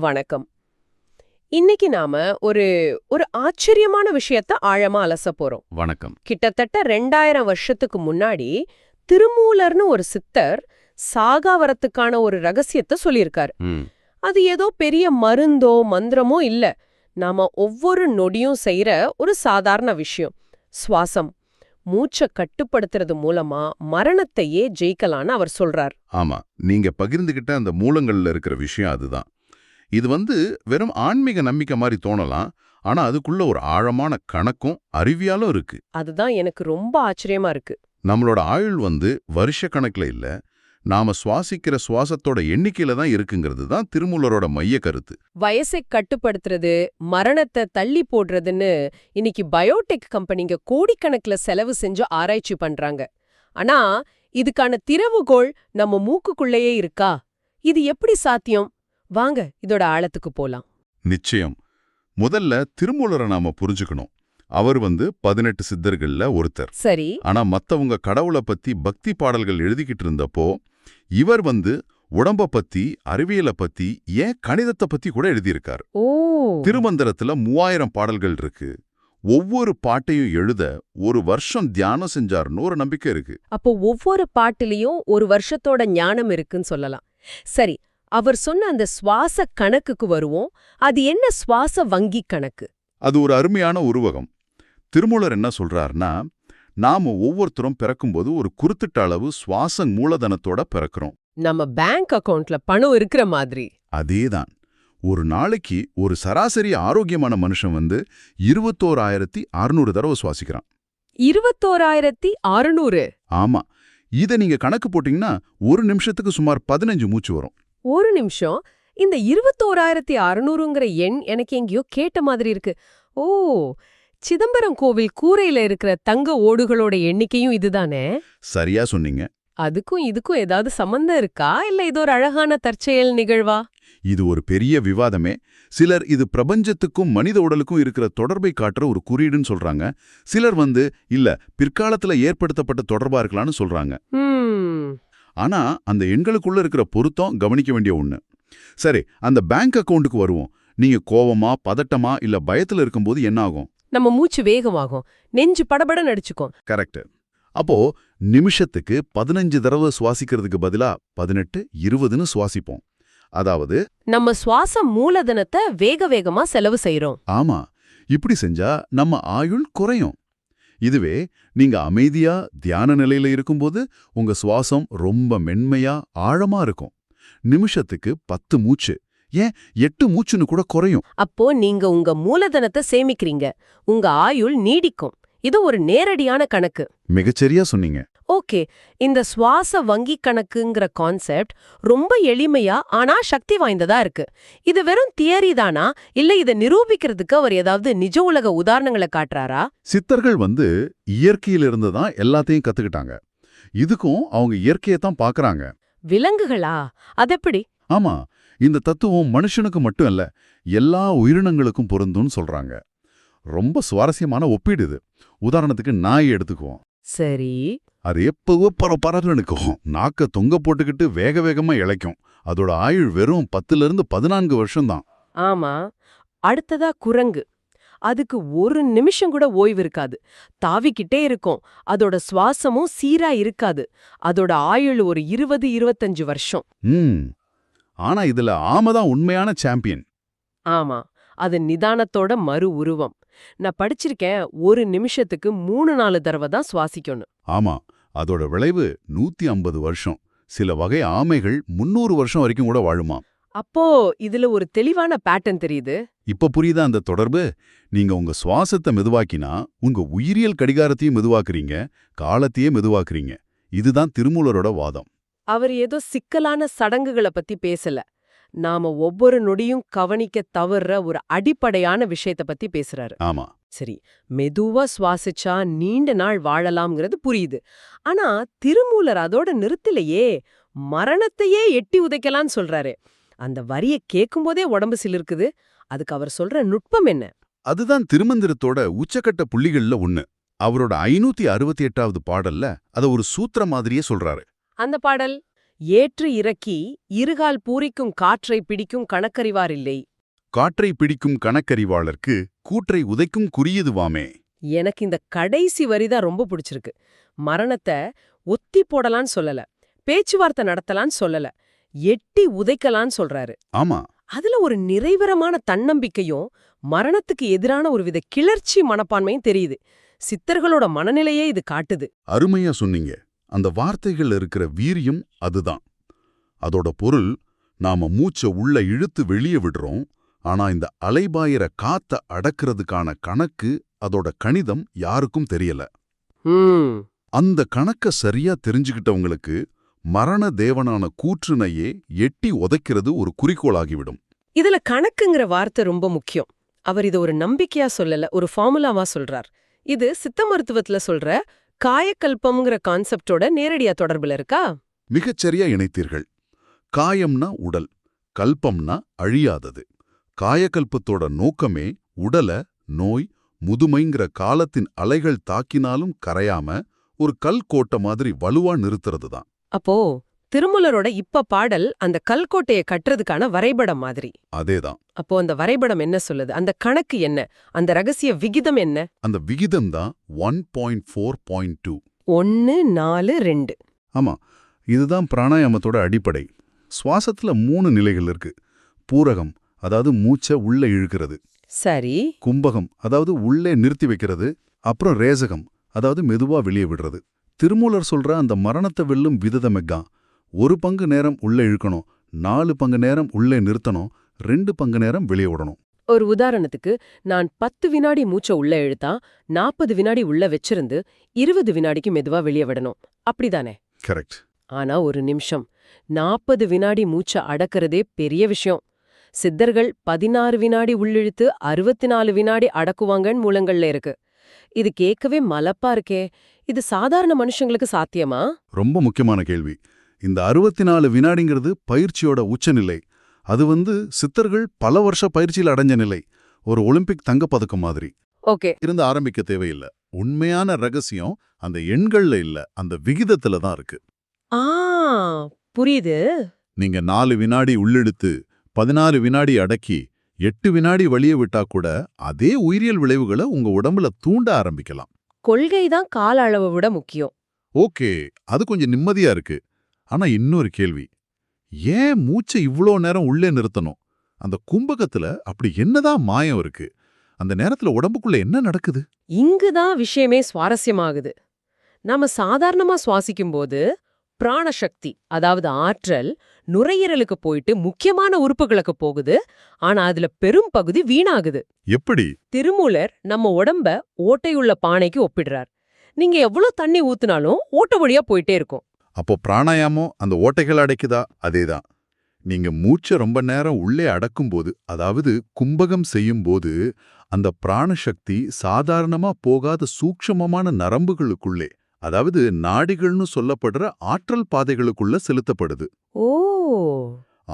வணக்கம். இன்னைக்கு நாம ஒரு ஒரு ஆச்சரியமான விஷயத்த ஆழமா அலச போறோம். வணக்கம். கிட்டத்தட்ட 2000 வருஷத்துக்கு முன்னாடி திருமூலர்னு ஒரு சித்தர் சாகா வரத்துக்கான ஒரு ரகசியத்தை சொல்லியிருக்காரு. ம், அது ஏதோ பெரிய மருந்தோ மந்திரமோ இல்ல. நாம ஒவ்வொரு நொடியும் செய்யற ஒரு சாதாரண விஷயம். சுவாசம். மூச்சை கட்டுப்படுத்துறது மூலமா மரணத்தையே ஜெயிக்கலான்னு அவர் சொல்றார். ஆமா. நீங்க பகிர்ந்துகிட்ட அந்த மூலங்கள்ல இருக்கிற விஷயம் அதுதான். இது வெறும் ஆன்மீக நம்பிக்கை மாதிரி தோணலாம். ஆனா அதுக்குள்ள ஒரு ஆழமான கணக்கும் அறிவியலும் இருக்கு. அதுதான் எனக்கு ரொம்ப ஆச்சரியமா இருக்கு. நம்மளோட ஆயுள் வருஷ கணக்குல இல்ல, நாம சுவாசிக்கிற சுவாசத்தோட எண்ணிக்கையில தான் இருக்குங்கிறது தான் திருமூலரோட மைய கருத்து. வயசை கட்டுப்படுத்துறது, மரணத்தை தள்ளி போடுறதுன்னு இன்னைக்கு பயோடெக் கம்பெனிங்க கோடிக்கணக்குல செலவு செஞ்சு ஆராய்ச்சி பண்றாங்க. ஆனா இதுக்கான திறவுகோல் நம்ம மூக்குக்குள்ளேயே இருக்கா? இது எப்படி சாத்தியம்? வாங்க இதோட ஆழத்துக்கு போலாம். நிச்சயம். முதல்ல திருமூலரை நாம புரிஞ்சுக்கணும். அவர் 18 சித்தர்கள்ல ஒருத்தர். சரி. ஆனா மத்தவங்க கடவுளை பத்தி பக்தி பாடல்கள் எழுதிக்கிட்டு இருந்தப்போ இவர் உடம்ப பத்தி, அறிவியலை பத்தி, ஏன் கணிதத்தை பத்தி கூட எழுதியிருக்காரு. ஓ. திருமந்திரத்துல 3000 பாடல்கள் இருக்கு. ஒவ்வொரு பாட்டையும் எழுத ஒரு வருஷம் தியானம் செஞ்சாருன்னு ஒரு நம்பிக்கை இருக்கு. அப்போ ஒவ்வொரு பாட்டுலயும் ஒரு வருஷத்தோட ஞானம் இருக்குன்னு சொல்லலாம். சரி, அவர் சொன்ன அந்த சுவாச கணக்குக்கு வருவோம். அது என்ன சுவாச வங்கி கணக்கு? அது ஒரு அருமையான உருவகம். திருமூலர் என்ன சொல்றாருன்னா, நாம ஒவ்வொருத்தரும் பிறக்கும்போது ஒரு குறிப்பிட்ட அளவு சுவாச மூலதனத்தோட பிறக்கிறோம். நம்ம பேங்க் அக்கவுண்ட்ல பணம் இருக்கிற மாதிரி. அதேதான். ஒரு நாளைக்கு ஒரு சராசரி ஆரோக்கியமான மனுஷன் 21,600 தடவை சுவாசிக்கிறான். 21,600? ஆமா. இத நீங்க கணக்கு போட்டீங்கன்னா ஒரு நிமிஷத்துக்கு சுமார் 15 மூச்சு வரும். ஒரு நிமிஷம். இந்த 21,600ங்கிற எண் எனக்கு எங்கேயோ கேட்ட மாதிரி இருக்கு. ஓ, சிதம்பரம் கோவில் கூரையில இருக்கிற தங்க ஓடுகளோட எண்ணிக்கையும் இதுதானே? சரியா சொன்னீங்க. அதுக்கும் இதுக்கும் ஏதாவது சம்பந்தம் இருக்கா, இல்ல இது ஒரு அழகான தற்செயல் நிகழ்வா? இது ஒரு பெரிய விவாதமே. சிலர் இது பிரபஞ்சத்துக்கும் மனித உடலுக்கும் இருக்கிற தொடர்பை காட்டுற ஒரு குறியீடுன்னு சொல்றாங்க. சிலர் இல்ல பிற்காலத்துல ஏற்படுத்தப்பட்ட தொடர்பா இருக்கலாம்னு சொல்றாங்க. ஆனா அந்த எண்களுக்குள்ள இருக்கிற பொருத்தம் கவனிக்க வேண்டிய ஒண்ணு. சரி, அந்த பேங்க் அக்கவுண்ட்டுக்கு வருவோம். நீங்க கோவமா, பதட்டமா, இல்ல பயத்துல இருக்கும்போது என்ன ஆகும்? நம்ம மூச்சு வேகமாகும், நெஞ்சு படபட நடிச்சுக்கும். கரெக்ட். அப்போ நிமிஷத்துக்கு 15 தடவை சுவாசிக்கிறதுக்கு பதிலா 18, 20ன்னு சுவாசிப்போம். அதாவது நம்ம சுவாச மூலதனத்தை வேக வேகமா செலவு செய்றோம். ஆமா, இப்படி செஞ்சா நம்ம ஆயுள் குறையும். இதுவே நீங்க அமைதியா தியான நிலையில இருக்கும்போது உங்க சுவாசம் ரொம்ப மென்மையா ஆழமா இருக்கும். நிமிஷத்துக்கு 10 மூச்சு, ஏன் 8 மூச்சுன்னு கூட குறையும். அப்போ நீங்க உங்க மூலதனத்தை சேமிக்கிறீங்க, உங்க ஆயுள் நீடிக்கும். இது ஒரு நேரடியான கணக்கு. மிகச்சரியா சொன்னீங்க. ஓகே, இந்த சுவாச வங்கி கணக்குங்கிற கான்செப்ட் ரொம்ப எளிமையா ஆனா சக்தி வாய்ந்ததா இருக்கு. இது வெறும் தியரி தானா, இல்ல இதை நிரூபிக்கிறதுக்கு அவர் ஏதாவது நிஜ உலக உதாரணங்களை காட்டுறாரா? சித்தர்கள் இயற்கையிலிருந்து தான் எல்லாத்தையும் கத்துக்கிட்டாங்க. இதுக்கும் அவங்க இயற்கையை தான் பாக்குறாங்க. விலங்குகளா? அதெப்படி? ஆமா, இந்த தத்துவம் மனுஷனுக்கு மட்டும் இல்ல, எல்லா உயிரினங்களுக்கும் பொருந்தும்னு சொல்றாங்க. ரொம்ப சுவாரஸ்யமான ஒப்பீடு இது. உதாரணத்துக்கு நாய் எடுத்துக்குவோம். சரி. அது எப்பவோ பரபரன்னு நிக்கும். நாக்க தொங்க போட்டுக்கிட்டு வேக வேகமா இளைக்கும். அதோட ஆயுள் வெறும் 10லிருந்து 14 வருஷம்தான். ஆமா. அடுத்ததா குரங்கு. அதுக்கு ஒரு நிமிஷம் கூட ஓய்வு இருக்காது. தாவிக்கிட்டே இருக்கும். அதோட சுவாசமும் சீரா இருக்காது. அதோட ஆயுள் ஒரு 20-25 வருஷம். ஆனா இதுல ஆமைதான் உண்மையான சாம்பியன். ஆமா, அது நிதானத்தோட மறு உருவம். நான் படிச்சிருக்கேன், ஒரு நிமிஷத்துக்கு 3-4 தடவை தான் சுவாசிக்கணும். ஆமா, அதோட விளைவு 150 வருஷம். சில வகை ஆமைகள் 300 வருஷம் வரைக்கும் கூட வாழுமா. அப்போ இதுல ஒரு தெளிவான பேட்டர்ன் தெரியுது. இப்ப புரியுதா அந்த தொடர்பு? நீங்க உங்க சுவாசத்தை மெதுவாக்கினா உங்க உயிரியல் கடிகாரத்தையும் மெதுவாக்குறீங்க, காலத்தையே மெதுவாக்குறீங்க. இதுதான் திருமூலரோட வாதம். அவர் ஏதோ சிக்கலான சடங்குகளை பத்தி பேசல. நாம ஒவ்வொரு நொடியும் கவனிக்க தவறுற ஒரு அடிப்படையான விஷயத்த பத்தி பேசுறாரு. ஆமா. சரி, மெதுவா சுவாசிச்சா நீண்ட நாள் வாழலாம்ங்கிறது புரியுது. ஆனா திருமூலர் அதோட நிறுத்தலையே, மரணத்தையே எட்டி உதைக்கலான்னு சொல்றாரு. அந்த வரிய கேட்கும்போதே உடம்பு சிலிர்க்குது. அதுக்கு அவர் சொல்ற நுட்பம் என்ன? அதுதான் திருமந்திரத்தோட உச்சக்கட்ட புள்ளிகள்ல ஒண்ணு. அவரோட 568வது பாடல்ல அத ஒரு சூத்திர மாதிரியே சொல்றாரு. அந்த பாடல் ஏற்று இறக்கி இருகால் பூரிக்கும் காற்றை பிடிக்கும் கணக்கறிவாரில்லை. காற்றை பிடிக்கும் கணக்கறிவாளர்க்கு கூற்றை உதைக்கும் குறியதுவாமே. எனக்கு இந்த கடைசி வரிதான் ரொம்ப பிடிச்சிருக்கு. மரணத்தை ஒத்தி போடலான்னு சொல்லல, பேச்சுவார்த்தை நடத்தலான்னு சொல்லல, எட்டி உதைக்கலான்னு சொல்றாரு. ஆமா, அதுல ஒரு நிறைவரமான தன்னம்பிக்கையும் மரணத்துக்கு எதிரான ஒருவித கிளர்ச்சி மனப்பான்மையும் தெரியுது. சித்தர்களோட மனநிலையே இது காட்டுது. அருமையா சொன்னீங்க. அந்த வார்த்தைகள் இருக்கிற வீரியம் அதுதான். அதோட பொருள், நாம மூச்சை உள்ள இழுத்து வெளியே விடுறோம். ஆனா இந்த அலைபாயிர காத்த அடக்கிறதுக்கான கணக்கு, அதோட கணிதம் யாருக்கும் தெரியல. அந்த கணக்க சரியா தெரிஞ்சுக்கிட்டவங்களுக்கு மரண தேவனான கூற்றுனையே எட்டி உதைக்கிறது ஒரு குறிக்கோளாகிவிடும். இதுல கணக்குங்கிற வார்த்தை ரொம்ப முக்கியம். அவர் இதை ஒரு நம்பிக்கையா சொல்லல, ஒரு ஃபார்முலாவா சொல்றார். இது சித்த மருத்துவத்துல சொல்ற காயக்கல்பம்ங்கிற கான்செப்டோட நேரடியா தொடர்புல இருக்கா? மிகச்சரியா இணைத்தீர்கள். காயம்னா உடல், கல்பம்னா அழியாதது. காயக்கல்பத்தோட நோக்கமே உடல நோய், முதுமைங்கிற காலத்தின் அலைகள் தாக்கினாலும் கரையாம ஒரு கல் கோட்டை மாதிரி வலுவா நிறுத்துறது தான். அப்போ திருமூலரோட இப்ப பாடல் அந்த கல்கோட்டையை கட்டுறதுக்கான வரைபடம் மாதிரி. அதேதான். அப்போ அந்த வரைபடம் என்ன சொல்லுது? அந்த கணக்கு என்ன? அந்த ரகசிய விகிதம் என்ன? அந்த விகிதம் தான் 1.4.2. 1-4-2. ஆமா, இதுதான் பிராணாயாமத்தோட அடிப்படை. சுவாசத்துல 3 நிலைகள் இருக்கு. பூரகம், அதாவது மூச்சை உள்ள இழுக்கிறது. சரி. கும்பகம், அதாவது உள்ளே நிறுத்தி வைக்கிறது. அப்புறம் ரேசகம், அதாவது மெதுவா வெளியே விடுறது. திருமூலர் சொல்ற அந்த மரணத்தை வெல்லும் விததமெக்கா 1 பங்கு நேரம் உள்ளே இழுக்கணும், 4 பங்கு நேரம் உள்ளே நிறுத்தணும், 2 பங்கு நேரம் வெளியே விடணும். ஒரு உதாரணத்துக்கு, நான் 10 வினாடி மூச்சை உள்ள இழுத்தா 40 வினாடி உள்ள வச்சிருந்து 20 வினாடிக்கு மெதுவா வெளியே விடணும். அப்படிதானே? கரெக்ட். ஆனா ஒரு நிமிஷம், 40 வினாடி மூச்சை அடக்கிறதே பெரிய விஷயம். சித்தர்கள் 16 வினாடி உள்ளிழுத்து 64 வினாடி அடக்குவாங்கன்னு மூலங்கள்ல இருக்கு. இது கேட்கவே மலப்பா இருக்கே. இது சாதாரண மனுஷங்களுக்கு சாத்தியமா? ரொம்ப முக்கியமான கேள்வி. இந்த 64 வினாடிங்கிறது பயிற்சியோட உச்சநிலை. அது சித்தர்கள் பல வருஷ பயிற்சியில் அடைஞ்ச நிலை. ஒரு ஒலிம்பிக் தங்கப்பதக்கம் மாதிரி ஓகே இருந்து ஆரம்பிக்க தேவையில்லை. உண்மையான ரகசியம் அந்த எண்கள்ல இல்ல, அந்த விகிதத்துல தான் இருக்கு. ஆ, புரியுது. நீங்க 4 வினாடி உள்ளிழுத்து 16 வினாடி அடக்கி 8 வினாடி வெளியே விட்டா கூட அதே உயிரியல் விளைவுகளை உங்க உடம்புல தூண்ட ஆரம்பிக்கலாம். கொள்கைதான் கால அளவை விட முக்கியம். ஓகே, அது கொஞ்சம் நிம்மதியா இருக்கு. ஆனா இன்னொரு கேள்வி, ஏன் மூச்சை இவ்ளோ நேரம் உள்ளே நிறுத்தணும்? அந்த கும்பகத்துல அப்படி என்னதான் மாயம் இருக்கு? அந்த நேரத்துல உடம்புக்குள்ள என்ன நடக்குது? இங்குதான் விஷயமே சுவாரஸ்யமாகுது. நாம சாதாரணமா சுவாசிக்கும்போது பிராணசக்தி, அதாவது ஆற்றல், நுரையீரலுக்கு போயிட்டு முக்கியமான உறுப்புகளுக்கு போகுது. ஆனா அதுல பெரும் பகுதி வீணாகுது. எப்படி? திருமூலர் நம்ம உடம்ப ஓட்டையுள்ள பானைக்கு ஒப்பிடுறார். நீங்க எவ்வளவு தண்ணி ஊத்துனாலும் ஓட்ட வழியா போயிட்டே இருக்கும். அப்போ பிராணாயாமம் அந்த ஓட்டைகள் அடைக்குதா? அதேதான். நீங்க மூச்சை ரொம்ப நேரம் உள்ளே அடக்கும்போது, அதாவது கும்பகம் செய்யும்போது, அந்த பிராணசக்தி சாதாரணமா போகாத சூக்ஷ்மமான நரம்புகளுக்குள்ளே, அதாவது நாடிகள்னு சொல்லப்படுற ஆற்றல் பாதைகளுக்குள்ள செலுத்தப்படுது. ஓ,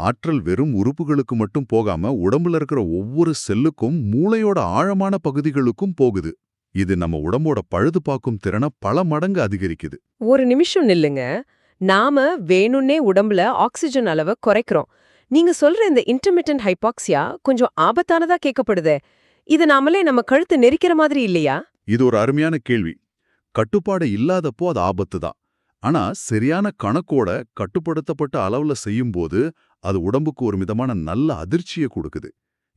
ஆற்றல் வெறும் உறுப்புகளுக்கு மட்டும் போகாம உடம்புல இருக்கிற ஒவ்வொரு செல்லுக்கும் மூளையோட ஆழமான பகுதிகளுக்கும் போகுது. இது நம்ம உடம்போட பழுது பார்க்கும் திறனை பல மடங்கு அதிகரிக்குது. ஒரு நிமிஷம் நில்லுங்க. நாம வேணும்னே உடம்புல ஆக்சிஜன் அளவை குறைக்கிறோம். நீங்க சொல்ற இந்த இன்டர்மிட்டன்ட் ஹைபாக்சியா கொஞ்சம் ஆபத்தானதா கேட்கப்படுதே. இது நாமளே நம்ம கழுத்து நெரிக்கிற மாதிரி இல்லையா? இது ஒரு அருமையான கேள்வி. கட்டுப்பாடு இல்லாதப்போ அது ஆபத்து தான். ஆனா சரியான கணக்கோட கட்டுப்படுத்தப்பட்ட அளவுல செய்யும்போது அது உடம்புக்கு ஒரு விதமான நல்ல அதிர்ச்சியை கொடுக்குது.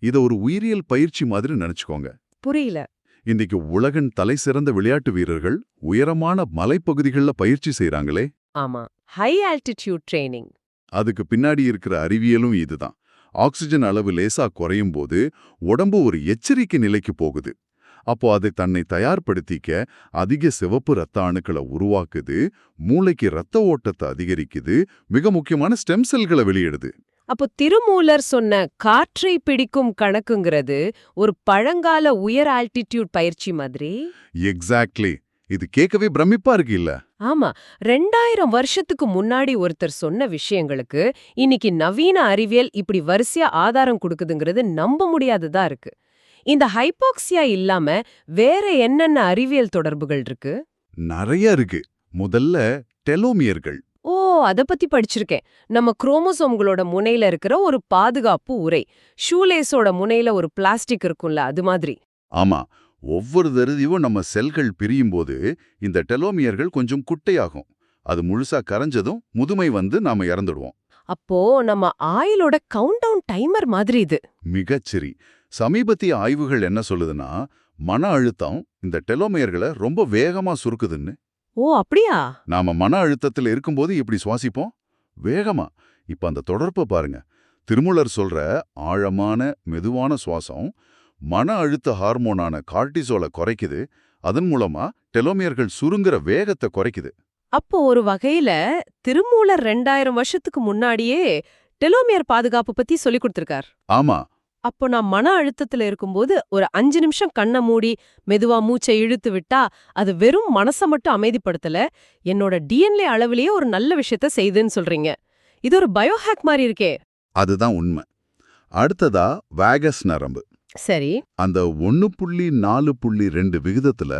இத ஒரு உயிரியல் பயிற்சி மாதிரி நினைச்சுக்கோங்க. புரியல. இன்னைக்கு உலகின் தலை சிறந்த விளையாட்டு வீரர்கள் உயரமான மலைப்பகுதிகள்ல பயிற்சி செய்றாங்களே. ஆமா, ஹை ஆல்டிடியூட் ட்ரெய்னிங். அதுக்கு பின்னாடி இருக்கிற அறிவியலும் இதுதான். ஆக்சிஜன் அளவு லேசா குறையும் போது உடம்பு ஒரு எச்சரிக்கை நிலைக்கு போகுது. அப்போ அது தன்னை தயார்படுத்திக்க அதிக சிவப்பு ரத்த அணுக்களை உருவாக்குது, மூளைக்கு ரத்த ஓட்டத்தை அதிகரிக்குது, மிக முக்கியமான ஸ்டெம் செல்களை வெளியிடுது. அப்போ திருமூலர் சொன்ன காற்றை பிடிக்கும் கணக்குங்கிறது ஒரு பழங்கால உயர் ஆல்டிடியூட் பயிற்சி மாதிரி. எக்ஸாக்ட்லி. இது கேட்கவே பிரமிப்பா இருக்கு இல்ல? ஆமா, 2000 வருஷத்துக்கு முன்னாடி ஒருத்தர் சொன்ன விஷயங்களுக்கு இன்னைக்கு நவீன அறிவியல் இப்படி வரிசையா ஆதாரம் கொடுக்குதுங்கிறது நம்ப முடியாததா இருக்கு. இந்த ஹைபாக்சியா இல்லாம வேற என்னென்ன அறிவியல் தொடர்புகள் இருக்கு? நிறைய இருக்கு. முதல்ல டெலோமியர்கள். ஓ, அத பத்தி படிச்சிருக்கேன். நம்ம குரோமோசோம்களோட முனையில இருக்கிற ஒரு பாதுகாப்பு உறை. ஷூலேஸோட முனையில ஒரு பிளாஸ்டிக் இருக்கும்ல, அது மாதிரி. ஆமா, ஒவ்வொரு தடவையும் நம்ம செல்கள் பிரியும் போது இந்த டெலோமியர்கள் கொஞ்சம் குட்டையாகும். அது முழுசா கரைஞ்சதும் முதுமை வந்து நாம இறந்துடுவோம். அப்போ நம்ம ஆயுளோட கவுண்ட் டவுன் டைமர் மாதிரி இது. மிகச்சரி. சமீபத்திய ஆய்வுகள் என்ன சொல்லுதுன்னா, மன அழுத்தம் இந்த டெலோமியர்களை ரொம்ப வேகமா சுருக்குதுன்னு. ஓ, அப்படியா? நாம மன அழுத்தத்துல இருக்கும்போது இப்படி சுவாசிப்போம் வேகமா. இப்ப அந்த தொடர்பை பாருங்க. திருமூலர் சொல்ற ஆழமான மெதுவான சுவாசம் மன அழுத்த ஹார்மோனான கார்டிசோலை குறைக்குது. அதன் மூலமா டெலோமியர்கள் சுருங்குற வேகத்தை குறைக்குது. அப்போ ஒரு வகையில திருமூலர் 2000 வருஷத்துக்கு முன்னாடியே டெலோமியர் பாதுகாப்பு பத்தி சொல்லி கொடுத்திருக்கார். ஆமா, அப்போ நான் மன அழுத்தத்துல இருக்கும்போது ஒரு 5 நிமிஷம் கண்ணை மூடி மெதுவா மூச்சை இழுத்து விட்டா அது வெறும் மனசை மட்டும் அமைதிப்படுத்தல, என்னோட டிஎன்ஏ அளவிலேயே ஒரு நல்ல விஷயத்த செய்துன்னு சொல்றீங்க. இது ஒரு பயோஹேக் மாதிரி இருக்கே. அதுதான் உண்மை. அடுத்ததா வேகஸ் நரம்பு. சரி. அந்த 1.4.2 விகிதத்துல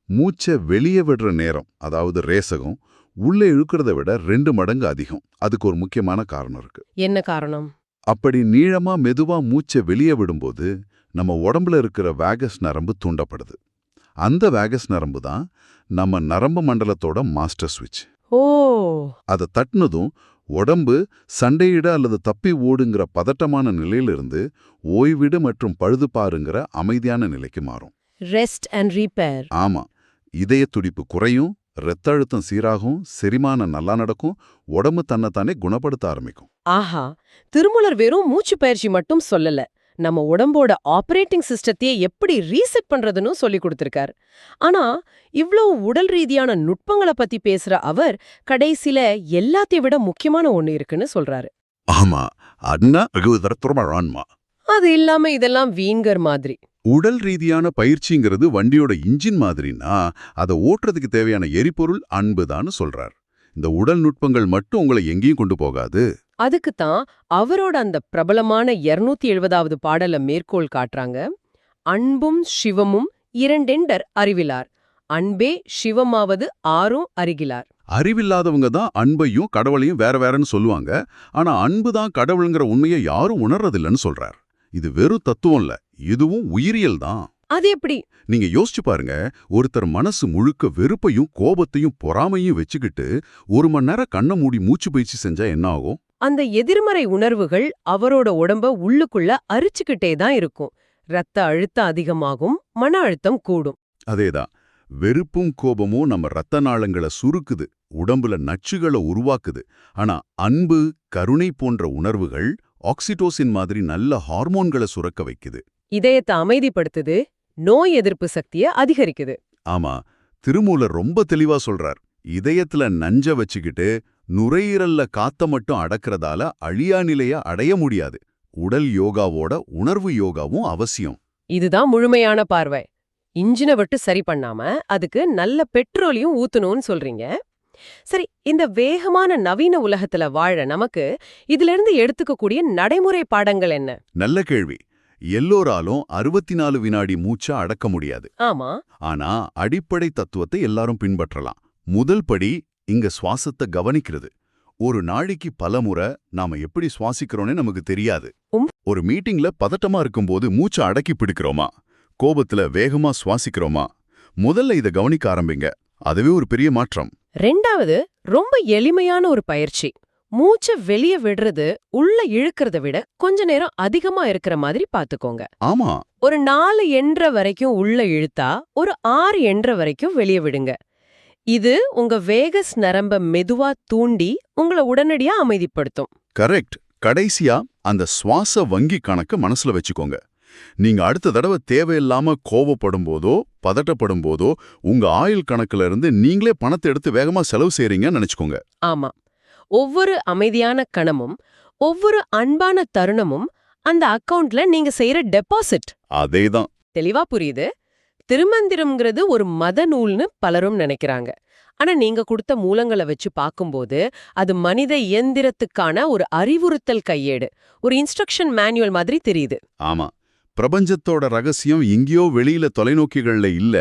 மூச்சை வெளியே விடுற நேரம், அதாவது ரேசகம், உள்ளே இழுக்கிறத விட 2 மடங்கு அதிகம். அதுக்கு ஒரு முக்கியமான காரணம் இருக்கு. என்ன காரணம்? அப்படி நீளமா மெதுவா மூச்சை வெளியே விடும்போது நம்ம உடம்புல இருக்கிற வேகஸ் நரம்பு தூண்டப்படுது. அந்த வேகஸ் நரம்பு தான் நம்ம நரம்பு மண்டலத்தோட மாஸ்டர் சுவிட்ச். ஓ, அதை தட்டுனதும் உடம்பு சண்டையிட அல்லது தப்பி ஓடுங்கிற பதட்டமான நிலையிலிருந்து ஓய்விடு மற்றும் பழுதுபாருங்கிற அமைதியான நிலைக்கு மாறும். Rest and rebar. ஆமா, இதய துடிப்பு குறையும், இரத்த அழுத்தம் சீராகும், செரிமானம் நல்லா நடக்கும், உடம்பு தன்னைத்தானே குணப்படுத்த ஆரம்பிக்கும். ஆஹா, திருமூலர் வெறும் மூச்சு பயிற்சி மட்டும் சொல்லல, நம்ம உடம்போட ஆபரேட்டிங் சிஸ்டத்தையே எப்படி ரீசெட் பண்றதுன்னு சொல்லி கொடுத்திருக்கார். ஆனா இவ்வளவு உடல் ரீதியான நுட்பங்களை பத்தி பேசுற அவர் கடைசில எல்லாத்தையும் விட முக்கியமான ஒண்ணு இருக்குன்னு சொல்றாரு. ஆமா, அண்ணா ஆன்மா. அது இல்லாம இதெல்லாம் வீண்கர் மாதிரி. உடல் ரீதியான பயிற்சிங்கிறது வண்டியோட இன்ஜின் மாதிரினா அதை ஓட்டுறதுக்கு தேவையான எரிபொருள் அன்புதான்னு சொல்றார். இந்த உடல் நுட்பங்கள் மட்டும் உங்களை எங்கேயும் கொண்டு போகாது. அதுக்குத்தான் அவரோட அந்த பிரபலமான 270வது பாடல மேற்கோள் காட்டுறாங்க. அன்பும் சிவமும் இரண்டெண்டர் அறிவிலார், அன்பே சிவமாவது ஆறும் அறிகிலார். அறிவில்லாதவங்க தான் அன்பையும் கடவுளையும் வேற வேறன்னு சொல்லுவாங்க. ஆனா அன்பு தான் கடவுளுங்கிற உண்மையை யாரும் உணர்றதில்லைன்னு சொல்றார். இது வெறும் தத்துவம் இல்ல, இதுவும் உயிரியல் தான். அது எப்படி? நீங்க யோசிச்சு பாருங்க. ஒருத்தர் மனசு முழுக்க வெறுப்பையும் கோபத்தையும் பொறாமையும் வச்சுக்கிட்டு 1 மணி நேரம் கண்ணை மூடி மூச்சு பயிற்சி செஞ்சா என்ன ஆகும்? அந்த எதிர்மறை உணர்வுகள் அவரோட உடம்ப உள்ளுக்குள்ள அரிச்சுக்கிட்டே தான் இருக்கும். ரத்த அழுத்தம் அதிகமாகும், மன அழுத்தம் கூடும். அதேதான். வெறுப்பும் கோபமும் நம்ம ரத்த நாளங்களை சுருக்குது, உடம்புல நச்சுகளை உருவாக்குது. ஆனா அன்பு, கருணை போன்ற உணர்வுகள் ஆக்சிடோசின் மாதிரி நல்ல ஹார்மோன்களை சுரக்க வைக்குது. இதயத்தை அமைதிப்படுத்துது, நோய் எதிர்ப்பு சக்தியை அதிகரிக்குது. ஆமா, திருமூலர் ரொம்ப தெளிவா சொல்றார். இதயத்துல நஞ்ச வச்சுக்கிட்டு நுரையீரல்ல காத்த மட்டும் அடக்கிறதால அழியா நிலைய அடைய முடியாது. உடல் யோகாவோட உணர்வு யோகாவும் அவசியம். இதுதான் முழுமையான பார்வை. இன்ஜினை விட்டு சரி பண்ணாம அதுக்கு நல்ல பெட்ரோலையும் ஊத்தணும்னு சொல்றீங்க. சரி, இந்த வேகமான நவீன உலகத்துல வாழ நமக்கு இதுல இருந்து எடுத்துக்கக்கூடிய நடைமுறை பாடங்கள் என்ன? நல்ல கேள்வி. எல்லோராலும் 64 வினாடி மூச்சா அடக்க முடியாது. ஆமா. ஆனா அடிப்படை தத்துவத்தை எல்லாரும் பின்பற்றலாம். முதல் படி இங்க சுவாசத்தை கவனிக்கிறது. ஒரு நாளைக்கு பலமுறை நாம எப்படி சுவாசிக்கிறோன்னு நமக்கு தெரியாது. ஒரு மீட்டிங்ல பதட்டமா இருக்கும்போது மூச்சை அடக்கி பிடிக்கிறோமா, கோபத்துல வேகமா சுவாசிக்கிறோமா? முதல்ல இத கவனிக்க ஆரம்பிங்க. அதுவே ஒரு பெரிய மாற்றம். 2வது, ரொம்ப எளிமையான ஒரு பயிற்சி. மூச்சை வெளியே விடுறது உள்ள இழுக்கிறத விட கொஞ்ச நேரம் அதிகமா இருக்கிற மாதிரி பாத்துக்கோங்க. ஆமா, ஒரு 4 என்ற வரைக்கும் உள்ள இழுத்தா ஒரு 6 என்ற வரைக்கும் வெளியே விடுங்க. இது உங்க வேகஸ் நரம்ப மெதுவா தூண்டி உங்களை உடனடியா அமைதிப்படுத்தும். கரெக்ட். கடைசியா அந்த சுவாச வங்கி கணக்க மனசுல வச்சுக்கோங்க. நீங்க அடுத்த தடவை தேவையில்லாம கோவப்படும் போதோ பதட்டப்படும் போதோ உங்க ஆயுள் கணக்குல இருந்து நீங்களே பணத்தை எடுத்து வேகமா செலவு செய்றீங்கன்னு நினைச்சுக்கோங்க. ஆமா, ஒவ்வொரு அமைதியான கணமும் ஒவ்வொரு அன்பான தருணமும் அந்த அக்கவுண்ட்ல நீங்க செய்யற டெபாசிட். அதேதான். தெளிவா புரியுது. திருமந்திரம்ங்கிறது ஒரு மத நூல்னு பலரும் நினைக்கிறாங்க. ஆனா நீங்க கொடுத்த மூலங்களை வச்சு பார்க்கும்போது அது மனித இயந்திரத்துக்கான ஒரு அறிவுறுத்தல் கையேடு, ஒரு இன்ஸ்ட்ரக்ஷன் மேனுவல் மாதிரி தெரியுது. ஆமா, பிரபஞ்சத்தோட ரகசியம் எங்கேயோ வெளியில தொலைநோக்கிகள்ல இல்ல,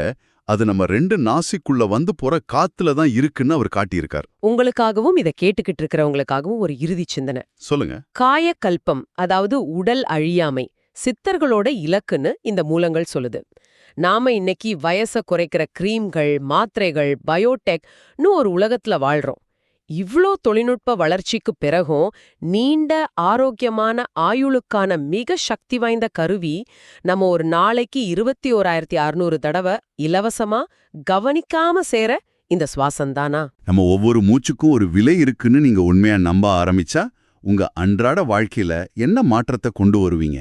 அது நம்ம 2 நாசிக்குள்ள வந்து போற காத்துல தான் இருக்குன்னு அவர் காட்டியிருக்கார். உங்களுக்காகவும் இதை கேட்டுக்கிட்டு இருக்கிறவங்களுக்காகவும் ஒரு இறுதி சிந்தனை. சொல்லுங்க. காயக்கல்பம், அதாவது உடல் அழியாமை, சித்தர்களோட இலக்குன்னு இந்த மூலங்கள் சொல்லுது. நாம இன்னைக்கு வயசை குறைக்கிற கிரீம்கள், மாத்திரைகள், பயோடெக்னு ஒரு உலகத்துல வாழ்றோம். இவ்ளோ தொழில்நுட்ப வளர்ச்சிக்கு பிறகும் நீண்ட ஆரோக்கியமான ஆயுளுக்கான மிக சக்தி வாய்ந்த கருவி நம்ம ஒரு நாளைக்கு 21,600 தடவை இலவசமா கவனிக்காம சேர இந்த சுவாசம்தானா? நம்ம ஒவ்வொரு மூச்சுக்கும் ஒரு விலை இருக்குன்னு நீங்க உண்மையா நம்ப ஆரம்பிச்சா உங்க அன்றாட வாழ்க்கையில என்ன மாற்றத்தை கொண்டு வருவீங்க?